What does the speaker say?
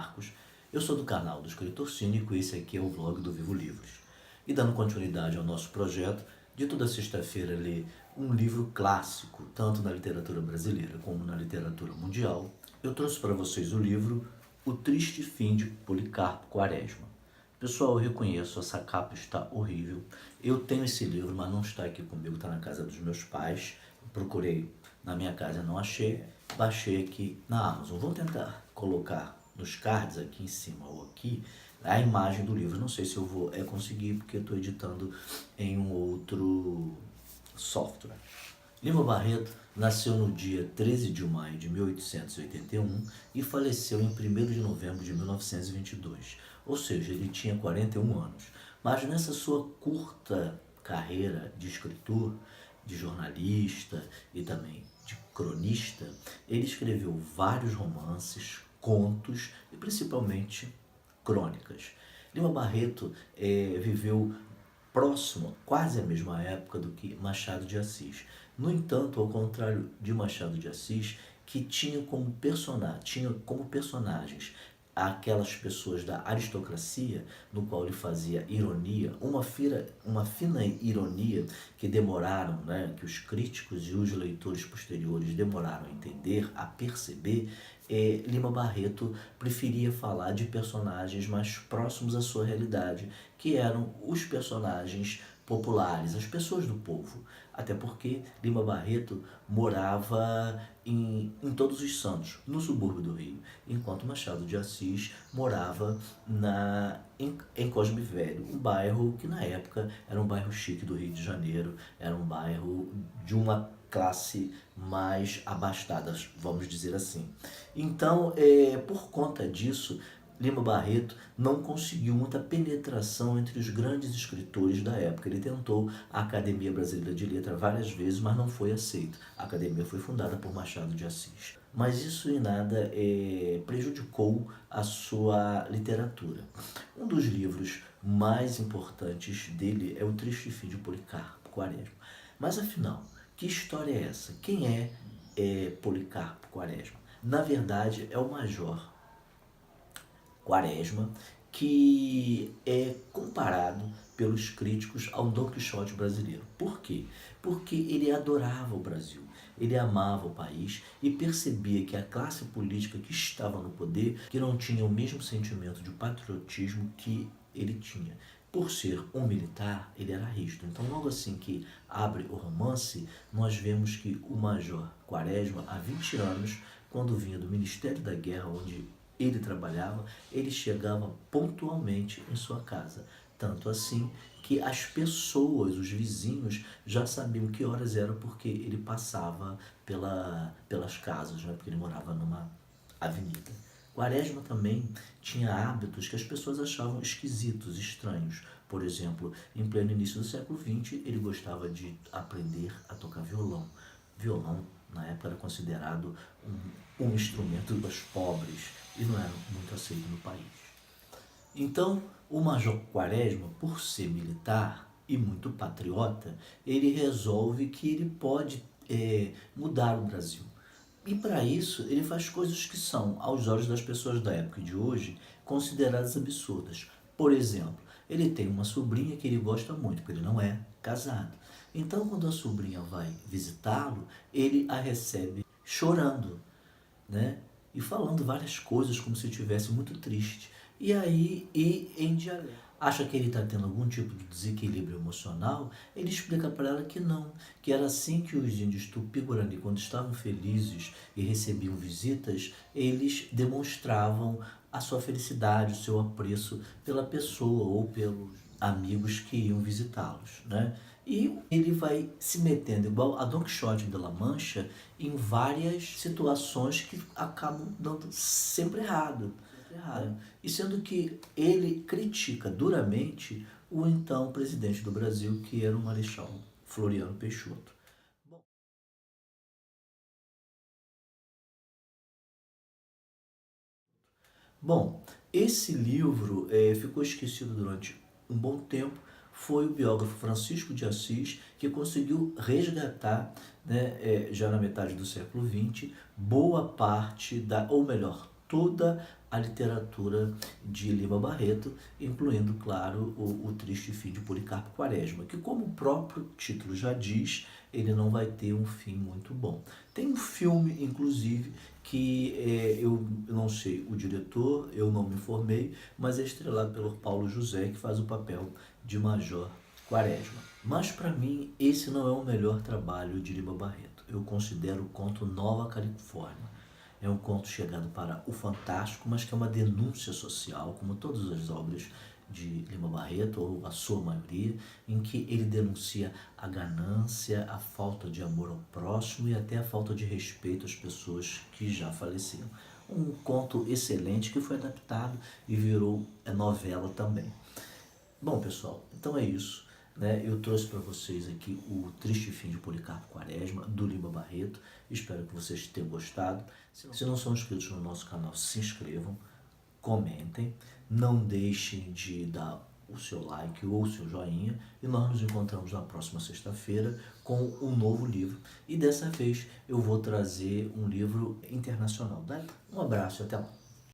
Marcos, eu sou do canal do Escritor Cínico e esse aqui é o vlog do Vivo Livros. E dando continuidade ao nosso projeto, de toda sexta-feira ler um livro clássico, tanto na literatura brasileira como na literatura mundial, eu trouxe para vocês o livro O Triste Fim de Policarpo Quaresma. Pessoal, eu reconheço, essa capa está horrível. Eu tenho esse livro, mas não está aqui comigo, está na casa dos meus pais. Eu procurei na minha casa, não achei. Baixei aqui na Amazon. Vou tentar colocar nos cards aqui em cima ou aqui a imagem do livro. Não sei se eu vou conseguir, porque eu estou editando em um outro software. Lima Barreto nasceu no dia 13 de maio de 1881 e faleceu em 1º de novembro de 1922, ou seja, ele tinha 41 anos. Mas nessa sua curta carreira de escritor, de jornalista e também de cronista, ele escreveu vários romances, contos e principalmente crônicas. Lima Barreto viveu próximo, quase a mesma época do que Machado de Assis. No entanto, ao contrário de Machado de Assis, que tinha como personagens aquelas pessoas da aristocracia, no qual ele fazia ironia, uma fina ironia que demoraram, que os críticos e os leitores posteriores demoraram a entender, a perceber. Lima Barreto preferia falar de personagens mais próximos à sua realidade, que eram os personagens populares, as pessoas do povo. Até porque Lima Barreto morava em Todos os Santos, no subúrbio do Rio, enquanto Machado de Assis morava em Cosme Velho, um bairro que na época era um bairro chique do Rio de Janeiro, era um bairro de uma classe mais abastada, vamos dizer assim. Então, por conta disso, Lima Barreto não conseguiu muita penetração entre os grandes escritores da época. Ele tentou a Academia Brasileira de Letras várias vezes, mas não foi aceito. A academia foi fundada por Machado de Assis. Mas isso em nada prejudicou a sua literatura. Um dos livros mais importantes dele é O Triste Fim de Policarpo Quaresma. Mas afinal, que história é essa? Quem é Policarpo Quaresma? Na verdade, é o Major Quaresma, que é comparado pelos críticos ao Dom Quixote brasileiro. Por quê? Porque ele adorava o Brasil, ele amava o país e percebia que a classe política que estava no poder que não tinha o mesmo sentimento de patriotismo que ele tinha. Por ser um militar, ele era rígido. Então, logo assim que abre o romance, nós vemos que o Major Quaresma, há 20 anos, quando vinha do Ministério da Guerra, onde ele trabalhava, ele chegava pontualmente em sua casa. Tanto assim que as pessoas, os vizinhos, já sabiam que horas eram porque ele passava pelas casas, porque ele morava numa avenida. Quaresma também tinha hábitos que as pessoas achavam esquisitos, estranhos. Por exemplo, em pleno início do século XX, ele gostava de aprender a tocar violão. Violão, na época, era considerado um instrumento dos pobres e não era muito aceito no país. Então, o Major Quaresma, por ser militar e muito patriota, ele resolve que ele pode mudar o Brasil. E para isso, ele faz coisas que são, aos olhos das pessoas da época e de hoje, consideradas absurdas. Por exemplo, ele tem uma sobrinha que ele gosta muito, porque ele não é casado. Então, quando a sobrinha vai visitá-lo, ele a recebe chorando, e falando várias coisas como se estivesse muito triste. E aí, em dialeto, acha que ele está tendo algum tipo de desequilíbrio emocional, ele explica para ela que não, que era assim que os índios Tupi-Guarani, quando estavam felizes e recebiam visitas, eles demonstravam a sua felicidade, o seu apreço pela pessoa ou pelos amigos que iam visitá-los, E ele vai se metendo, igual a Don Quixote de La Mancha, em várias situações que acabam dando sempre errado. E sendo que ele critica duramente o então presidente do Brasil, que era o Marechal Floriano Peixoto. Bom, esse livro ficou esquecido durante um bom tempo. Foi o biógrafo Francisco de Assis que conseguiu resgatar, já na metade do século XX, boa parte ou melhor, toda a literatura de Lima Barreto, incluindo, claro, o Triste Fim de Policarpo Quaresma, que, como o próprio título já diz, ele não vai ter um fim muito bom. Tem um filme, inclusive, que eu não sei o diretor, eu não me informei, mas é estrelado pelo Paulo José, que faz o papel de Major Quaresma. Mas para mim, esse não é o melhor trabalho de Lima Barreto. Eu considero o conto Nova Califórnia. É um conto chegado para o fantástico, mas que é uma denúncia social, como todas as obras de Lima Barreto, ou a sua maioria, em que ele denuncia a ganância, a falta de amor ao próximo e até a falta de respeito às pessoas que já faleceram. Um conto excelente que foi adaptado e virou novela também. Bom, pessoal, então é isso. Né? Eu trouxe para vocês aqui o Triste Fim de Policarpo Quaresma, do Lima Barreto. Espero que vocês tenham gostado. Se não são inscritos no nosso canal, se inscrevam, comentem, não deixem de dar o seu like ou o seu joinha e nós nos encontramos na próxima sexta-feira com um novo livro. E dessa vez eu vou trazer um livro internacional. Um abraço e até lá.